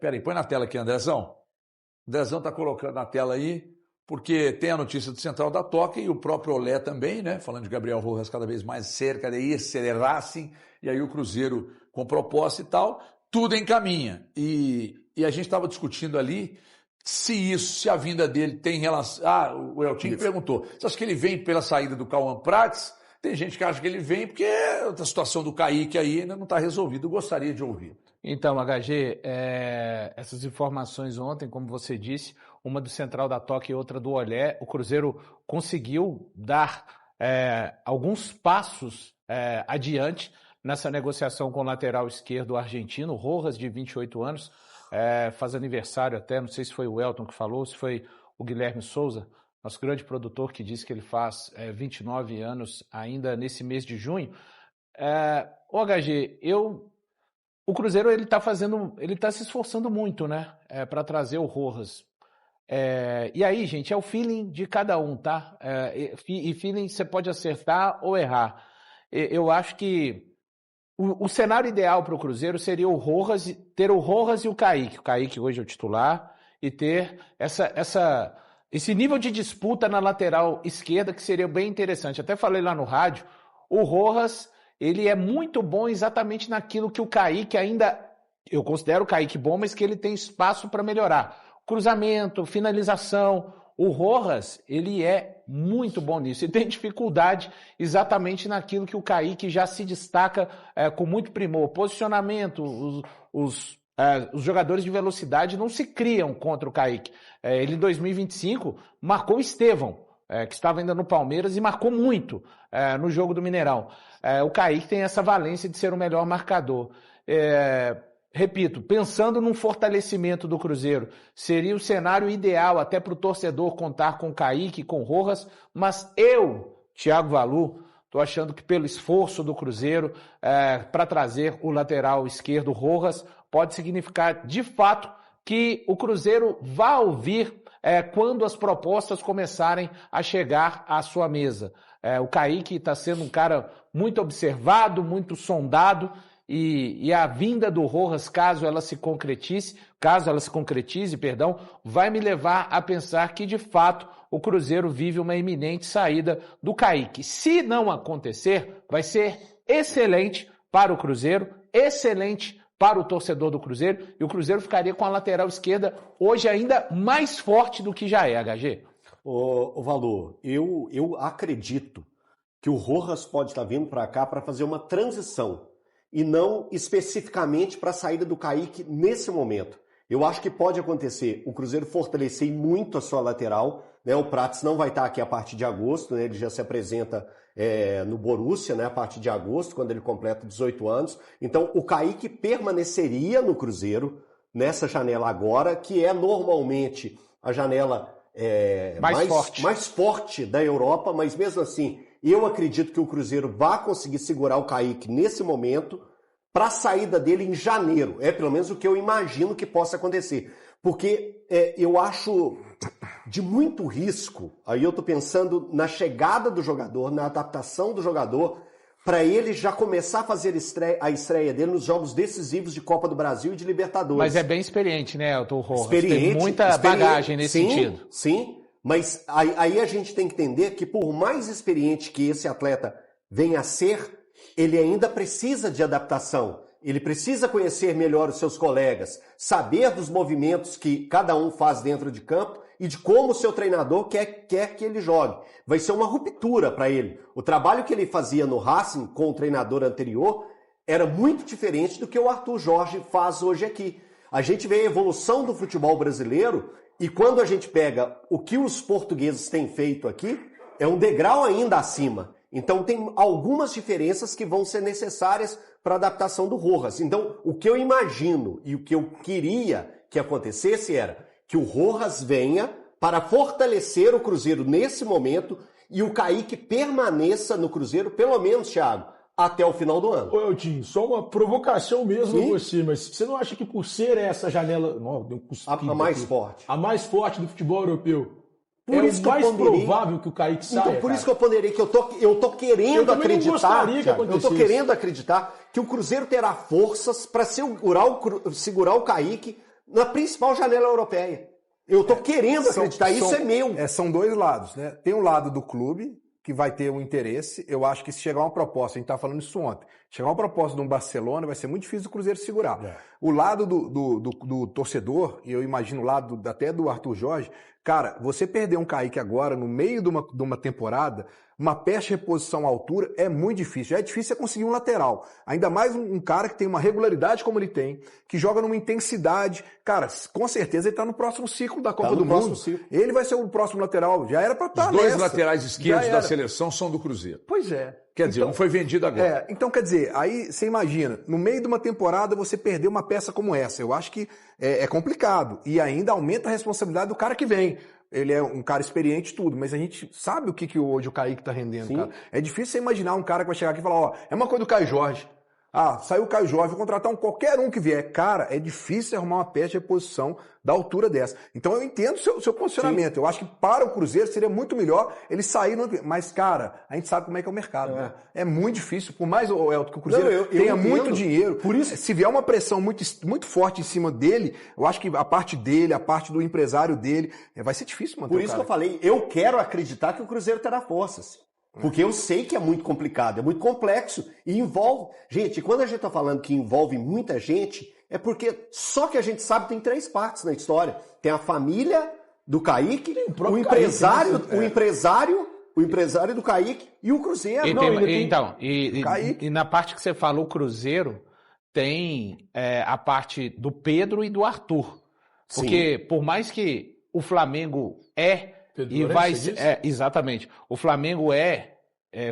Peraí, põe na tela aqui, Andrezão. O Andrezão está colocando na tela aí, porque tem a notícia do Central da Toca e o próprio Olé também, né? Falando de Gabriel Rojas cada vez mais cerca de ir, ser Racing, e aí o Cruzeiro com proposta e tal, tudo encaminha. E a gente estava discutindo ali se a vinda dele tem relação... o Eltinho perguntou, você acha que ele vem pela saída do Cauã Prats? Tem gente que acha que ele vem porque a situação do Kaique aí ainda não está resolvida. Eu gostaria de ouvir. Então, HG, essas informações ontem, como você disse, uma do Central da Toca e outra do Olé, o Cruzeiro conseguiu dar alguns passos adiante nessa negociação com o lateral esquerdo argentino, Rojas, de 28 anos, faz aniversário até, não sei se foi o Elton que falou, se foi o Guilherme Souza, nosso grande produtor, que disse que ele faz 29 anos ainda nesse mês de junho. O HG, o Cruzeiro ele tá se esforçando muito, né, para trazer o Rojas. E aí, gente, é o feeling de cada um, tá? E feeling você pode acertar ou errar. Eu acho que o cenário ideal para o Cruzeiro seria ter o Rojas e o Kaique. O Kaique hoje é o titular e ter esse nível de disputa na lateral esquerda que seria bem interessante. Até falei lá no rádio, o Rojas, ele é muito bom exatamente naquilo que o Kaique ainda... Eu considero o Kaique bom, mas que ele tem espaço para melhorar. Cruzamento, finalização. O Rojas, ele é muito bom nisso e tem dificuldade exatamente naquilo que o Kaique já se destaca com muito primor. Posicionamento, os jogadores de velocidade não se criam contra o Kaique. Ele em 2025 marcou o Estevão, que estava ainda no Palmeiras e marcou muito no jogo do Mineirão. O Kaique tem essa valência de ser o melhor marcador. Repito, pensando num fortalecimento do Cruzeiro, seria o cenário ideal até para o torcedor contar com o Kaique, com o Rojas, mas eu, Thiago Valu, estou achando que pelo esforço do Cruzeiro para trazer o lateral esquerdo Rojas, pode significar de fato que o Cruzeiro vai ouvir quando as propostas começarem a chegar à sua mesa. O Kaique está sendo um cara muito observado, muito sondado, e a vinda do Rojas, caso ela se concretize, vai me levar a pensar que, de fato, o Cruzeiro vive uma iminente saída do Kaique. Se não acontecer, vai ser excelente para o Cruzeiro, excelente para o torcedor do Cruzeiro, e o Cruzeiro ficaria com a lateral esquerda hoje ainda mais forte do que já é, HG. Ô Valu, eu acredito que o Rojas pode estar vindo para cá para fazer uma transição e não especificamente para a saída do Kaique nesse momento. Eu acho que pode acontecer o Cruzeiro fortalecer muito a sua lateral, né? O Prats não vai estar aqui a partir de agosto, né? Ele já se apresenta no Borussia, né? A partir de agosto, quando ele completa 18 anos. Então o Kaique permaneceria no Cruzeiro nessa janela agora, que é normalmente a janela mais forte da Europa, mas mesmo assim eu acredito que o Cruzeiro vai conseguir segurar o Kaique nesse momento para a saída dele em janeiro. É pelo menos o que eu imagino que possa acontecer. Porque eu acho de muito risco, aí eu estou pensando na chegada do jogador, na adaptação do jogador, para ele já começar a fazer a estreia dele nos jogos decisivos de Copa do Brasil e de Libertadores. Mas é bem experiente, né, o Rojas? Tem muita bagagem nesse sentido. Sim. Mas aí a gente tem que entender que por mais experiente que esse atleta venha a ser, ele ainda precisa de adaptação. Ele precisa conhecer melhor os seus colegas, saber dos movimentos que cada um faz dentro de campo e de como o seu treinador quer que ele jogue. Vai ser uma ruptura para ele. O trabalho que ele fazia no Racing com o treinador anterior era muito diferente do que o Arthur Jorge faz hoje aqui. A gente vê a evolução do futebol brasileiro. E quando a gente pega o que os portugueses têm feito aqui, é um degrau ainda acima. Então tem algumas diferenças que vão ser necessárias para a adaptação do Rojas. Então o que eu imagino e o que eu queria que acontecesse era que o Rojas venha para fortalecer o Cruzeiro nesse momento e o Kaique permaneça no Cruzeiro, pelo menos, Thiago, até o final do ano. Ô, Eltinho, só uma provocação mesmo em você, mas você não acha que por ser essa janela... a mais forte. A mais forte do futebol europeu, por isso o mais provável que o Kaique saia? Então, por isso que eu ponderei que eu tô querendo acreditar, eu tô querendo acreditar que o Cruzeiro terá forças para segurar o Kaique na principal janela europeia. Eu estou querendo acreditar, isso é meu. São dois lados, né? Tem um lado do clube, que vai ter um interesse. Eu acho que se chegar uma proposta, a gente estava falando isso ontem, chegar uma proposta de um Barcelona, vai ser muito difícil o Cruzeiro segurar. O lado do torcedor, e eu imagino o lado até do Arthur Jorge, cara, você perder um Kaique agora, no meio de uma temporada, uma peça de reposição à altura é muito difícil. É difícil você conseguir um lateral. Ainda mais um cara que tem uma regularidade como ele tem, que joga numa intensidade. Cara, com certeza ele está no próximo ciclo da Copa do Mundo. Ele vai ser o próximo lateral. Já era para estar nessa. Os dois laterais esquerdos da seleção são do Cruzeiro. Pois é. Quer dizer, não foi vendido agora. Então, quer dizer, aí você imagina, no meio de uma temporada você perder uma peça como essa. Eu acho que é complicado. E ainda aumenta a responsabilidade do cara que vem. Ele é um cara experiente e tudo, mas a gente sabe o que hoje o Kaique tá rendendo, cara. É difícil você imaginar um cara que vai chegar aqui e falar, é uma coisa do Caio Jorge. Saiu o Caio Jorge, vou contratar qualquer um que vier. Cara, é difícil arrumar uma peça de reposição da altura dessa. Então eu entendo o seu posicionamento. Sim. Eu acho que para o Cruzeiro seria muito melhor ele sair. Mas, cara, a gente sabe como é que é o mercado. Né? É muito difícil. Por mais, Elton, que o Cruzeiro tenha muito dinheiro. Por isso, se vier uma pressão muito, muito forte em cima dele, eu acho que a parte dele, a parte do empresário dele, vai ser difícil manter. Por isso que eu falei, eu quero acreditar que o Cruzeiro terá forças. Porque eu sei que é muito complicado, é muito complexo e envolve... Gente, quando a gente está falando que envolve muita gente, é porque só que a gente sabe tem 3 partes na história. Tem a família do Kaique, o empresário, o empresário do Kaique e o Cruzeiro. E na parte que você falou, o Cruzeiro tem a parte do Pedro e do Arthur. Porque por mais que o Flamengo exatamente. O Flamengo é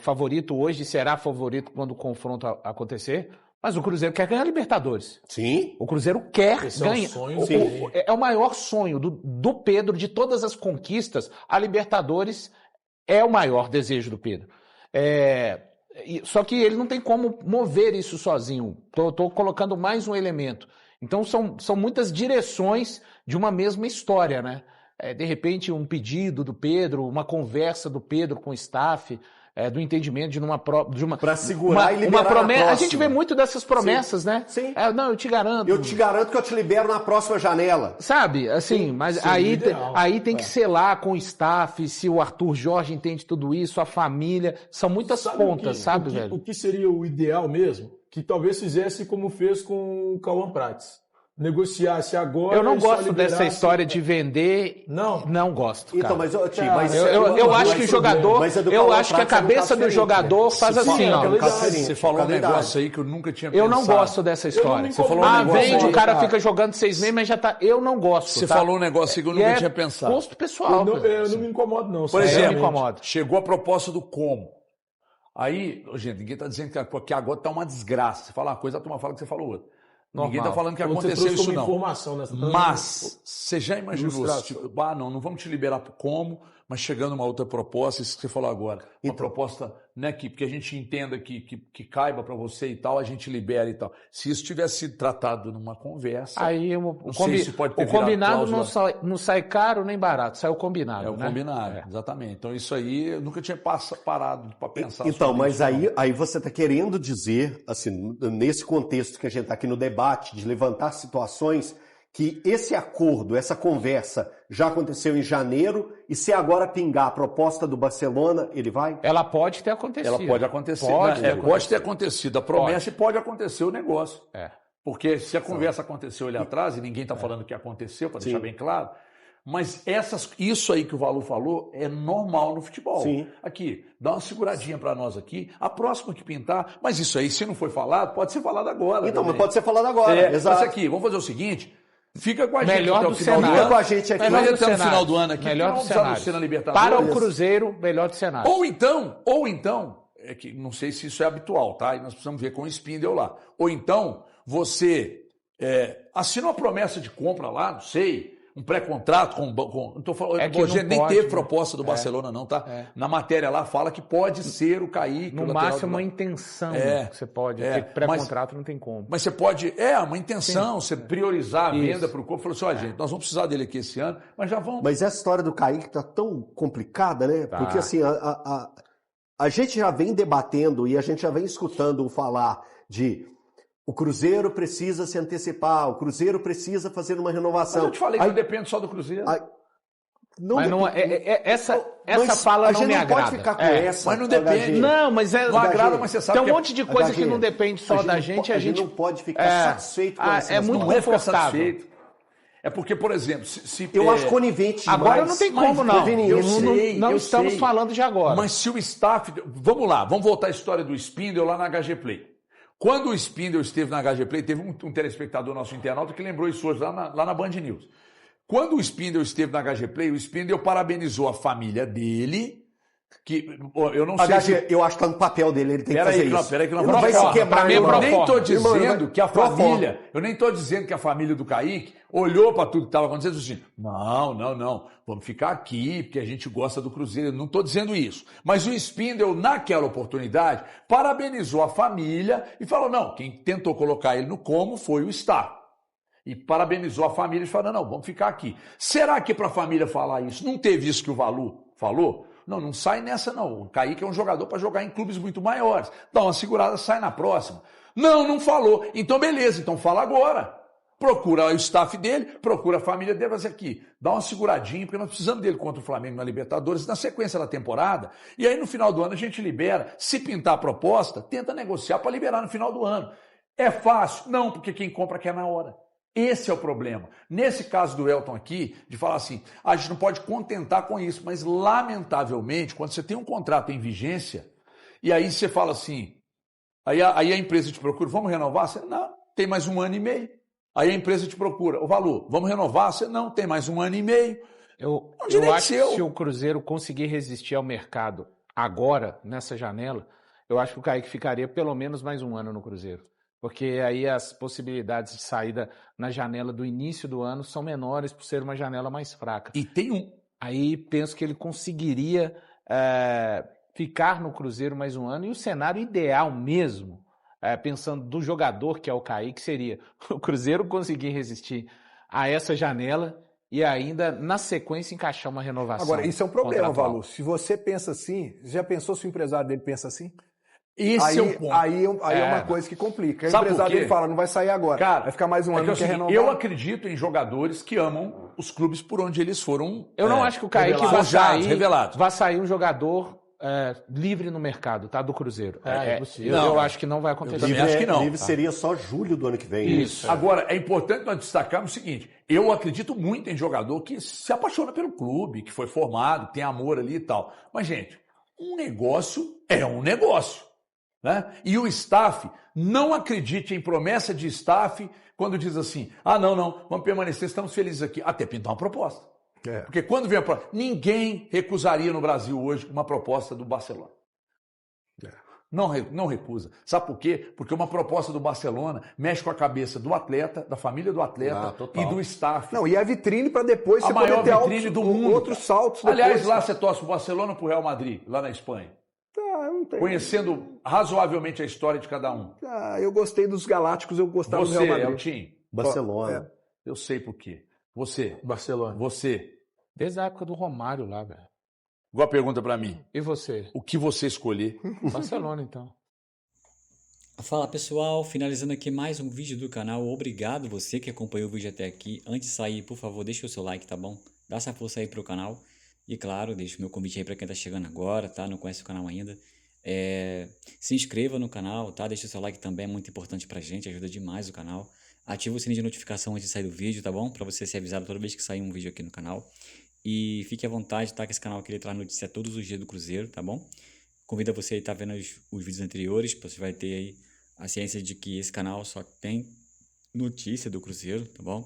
favorito hoje, será favorito quando o confronto acontecer, mas o Cruzeiro quer ganhar a Libertadores. Sim. O Cruzeiro quer ganhar. É o maior sonho do Pedro, de todas as conquistas, a Libertadores é o maior desejo do Pedro. Só que ele não tem como mover isso sozinho. Estou colocando mais um elemento. Então são muitas direções de uma mesma história, né? De repente, um pedido do Pedro, uma conversa do Pedro com o staff, do entendimento de uma para segurar e liberar uma promessa. A gente vê muito dessas promessas, né? Sim. Não, eu te garanto. Eu te garanto que eu te libero na próxima janela. Sabe? Assim, mas aí tem que selar com o staff, se o Arthur Jorge entende tudo isso, a família. São muitas pontas, velho? O que seria o ideal mesmo? Que talvez fizesse como fez com o Cauã Prates. Negociasse agora. Eu não gosto dessa história de vender. Não gosto. Cara. Então, mas eu acho que o jogador. Eu acho que a cabeça do jogador faz assim, ó. Você falou um negócio aí que eu nunca tinha pensado. Eu não gosto dessa história. Você falou um negócio vende, o cara fica jogando 6 meses, mas já tá. Eu não gosto. Você falou um negócio aí que eu nunca tinha pensado. Gosto pessoal. Eu não me incomodo, não. Por exemplo, chegou a proposta do como. Aí, gente, ninguém está dizendo que agora está uma desgraça. Você fala uma coisa, a turma fala que você falou outra. Normal. Ninguém está falando que aconteceu isso, não. Mas você já imaginou, não vamos te liberar como, mas chegando uma outra proposta, isso que você falou agora, uma proposta, né, porque a gente entenda que caiba para você e tal, a gente libera e tal. Se isso tivesse sido tratado numa conversa, aí o combinado não sai caro nem barato, sai o combinado. O combinado, exatamente. Então isso aí eu nunca tinha parado para pensar. Então, mas aí você está querendo dizer, assim, nesse contexto que a gente está aqui no debate, de levantar situações, que esse acordo, essa conversa já aconteceu em janeiro e se agora pingar a proposta do Barcelona, ele vai? Ela pode ter acontecido. Ela pode acontecer. Pode ter acontecido. A promessa e pode acontecer o negócio. Porque se a conversa aconteceu ali atrás, e ninguém está falando que aconteceu, para deixar bem claro, mas isso aí que o Valu falou é normal no futebol. Sim. Aqui, dá uma seguradinha para nós aqui, a próxima que pintar, mas isso aí, se não foi falado, pode ser falado agora. Então, mas pode ser falado agora, exato. Mas aqui, vamos fazer o seguinte... Fica com a gente até o final do ano. Fica com a gente aqui. Até o final do ano aqui. Melhor do cenário. Para o Cruzeiro, melhor do cenário. Ou então, é que não sei se isso é habitual, tá? E nós precisamos ver com o Spindle lá. Ou então, você assina uma promessa de compra lá, não sei, um pré-contrato com não tô falando, nem teve proposta do Barcelona não, tá? Na matéria lá fala que pode ser o Kaique. No máximo uma intenção que você pode, porque pré-contrato não tem como. Mas você pode, uma intenção, você priorizar a venda para o corpo, falou assim, gente, nós vamos precisar dele aqui esse ano, mas já vamos. Mas essa história do Kaique tá tão complicada, né? Tá. Porque assim, a gente já vem debatendo e a gente já vem escutando falar de O Cruzeiro precisa se antecipar, o Cruzeiro precisa fazer uma renovação. Mas eu te falei que não depende só do Cruzeiro. Mas não, essa fala não me agrada. Pode ficar com essa. Mas não depende. Não, mas não agrada, mas você sabe tem um que monte de coisa que não depende só da gente. A gente não pode ficar satisfeito com essa. É muito não é ficar confortável. satisfeito. É porque, por exemplo, eu acho conivente demais. Agora não tem como, não. Não estamos sei. falando de agora. Mas se o staff... Vamos lá, vamos voltar à história do Spindle lá na HG Play. Quando o Spindle esteve na HG Play, teve um telespectador nosso internauta que lembrou isso hoje lá na Band News. Quando o Spindle esteve na HG Play, o Spindle parabenizou a família dele, que eu não sei se... Eu acho que tá no papel dele, ele tem que fazer isso. Peraí que não vai se quebrar. Eu nem estou dizendo que a família... Eu nem estou dizendo que a família do Kaique olhou para tudo que estava acontecendo e disse assim, não, vamos ficar aqui porque a gente gosta do Cruzeiro. Eu não estou dizendo isso. Mas o Spindle, naquela oportunidade, parabenizou a família e falou, não, quem tentou colocar ele no como foi o staff. E parabenizou a família e falou, não, vamos ficar aqui. Será que para a família falar isso, não teve isso que o Valu falou? Não sai nessa não. O Kaique é um jogador para jogar em clubes muito maiores. Dá uma segurada, sai na próxima. Não falou. Então beleza, então fala agora. Procura o staff dele, procura a família dele, mas aqui, dá uma seguradinha, porque nós precisamos dele contra o Flamengo na Libertadores, na sequência da temporada, e aí no final do ano a gente libera. Se pintar a proposta, tenta negociar para liberar no final do ano. É fácil? Não, porque quem compra quer na hora. Esse é o problema. Nesse caso do Elton aqui, de falar assim, a gente não pode contentar com isso, mas lamentavelmente, quando você tem um contrato em vigência, e aí você fala assim, aí a empresa te procura, vamos renovar? Você, não, tem mais 1 ano e meio. Aí a empresa te procura, ô Valu, vamos renovar? Você, não, tem mais 1 ano e meio. Eu acho que se o Cruzeiro conseguir resistir ao mercado agora, nessa janela, eu acho que o Kaique ficaria pelo menos mais 1 ano no Cruzeiro. Porque aí as possibilidades de saída na janela do início do ano são menores por ser uma janela mais fraca. E tem Aí penso que ele conseguiria ficar no Cruzeiro mais 1 ano. E o cenário ideal mesmo, pensando do jogador que é o Kaique, seria o Cruzeiro conseguir resistir a essa janela e ainda, na sequência, encaixar uma renovação. Agora, isso é um problema, Valu. Se você pensa assim, já pensou se o empresário dele pensa assim? Esse é o ponto. Aí é uma coisa que complica. O empresário dele fala, não vai sair agora. Cara, vai ficar mais 1 ano, não quer renovar. Eu acredito em jogadores que amam os clubes por onde eles foram. Eu não acho que o Kaique vai sair um jogador livre no mercado, tá? Do Cruzeiro. É possível. Eu acho que não vai acontecer. Acho que não. Livre seria só julho do ano que vem. Isso. Agora, é importante nós destacarmos o seguinte: eu acredito muito em jogador que se apaixona pelo clube, que foi formado, que tem amor ali e tal. Mas, gente, um negócio é um negócio. Né? E o staff, não acredite em promessa de staff quando diz assim, não, vamos permanecer, estamos felizes aqui, até pintar uma proposta. Porque quando vem a proposta, ninguém recusaria no Brasil hoje uma proposta do Barcelona. Não recusa. Sabe por quê? Porque uma proposta do Barcelona mexe com a cabeça do atleta, da família do atleta e do staff. Não, e a vitrine para depois você poder ter outros saltos. Aliás, lá você torce o Barcelona para o Real Madrid, lá na Espanha. Eu não tenho. Conhecendo razoavelmente a história de cada um. Eu gostei dos Galácticos, eu gostava do Real Madrid. Você, Eltim? Barcelona. Eu sei por quê. Você. Barcelona. Você. Desde a época do Romário lá, velho. Igual a pergunta pra mim. E você? O que você escolher? Barcelona, então. Fala pessoal, finalizando aqui mais um vídeo do canal. Obrigado você que acompanhou o vídeo até aqui. Antes de sair, por favor, deixa o seu like, tá bom? Dá essa força aí pro canal. E claro, deixa o meu convite aí para quem tá chegando agora, tá? Não conhece o canal ainda. Se inscreva no canal, tá? Deixa o seu like também, é muito importante pra gente, ajuda demais o canal. Ativa o sininho de notificação antes de sair do vídeo, tá bom? Pra você ser avisado toda vez que sair um vídeo aqui no canal. E fique à vontade, tá? Que esse canal aqui ele traz notícia todos os dias do Cruzeiro, tá bom? Convido você a estar vendo os vídeos anteriores, você vai ter aí a ciência de que esse canal só tem notícia do Cruzeiro, tá bom?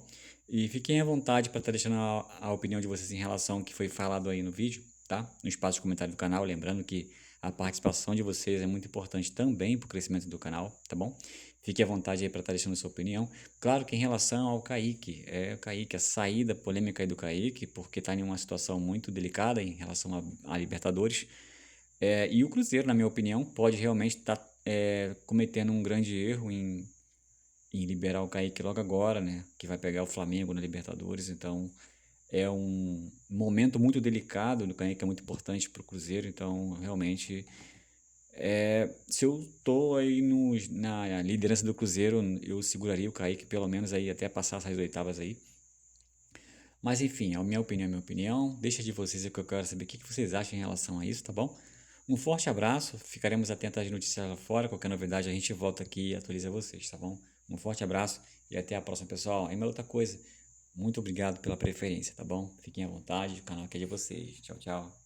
E fiquem à vontade para estar deixando a opinião de vocês em relação ao que foi falado aí no vídeo, tá? No espaço de comentário do canal, lembrando que a participação de vocês é muito importante também para o crescimento do canal, tá bom? Fique à vontade aí para estar deixando a sua opinião. Claro que em relação ao Kaique, a saída polêmica aí do Kaique, porque está em uma situação muito delicada em relação a Libertadores. E o Cruzeiro, na minha opinião, pode realmente estar cometendo um grande erro em liberar o Kaique logo agora, né? Que vai pegar o Flamengo na Libertadores. Então, é um momento muito delicado do Kaique, é muito importante para o Cruzeiro. Então, realmente, Se eu tô aí na liderança do Cruzeiro, eu seguraria o Kaique pelo menos aí até passar essas oitavas aí. Mas enfim, a minha opinião é minha opinião. Deixa de vocês que eu quero saber o que vocês acham em relação a isso, tá bom? Um forte abraço, ficaremos atentos às notícias lá fora. Qualquer novidade a gente volta aqui e atualiza vocês, tá bom? Um forte abraço e até a próxima, pessoal. E uma outra coisa, muito obrigado pela preferência, tá bom? Fiquem à vontade, o canal aqui é de vocês. Tchau, tchau.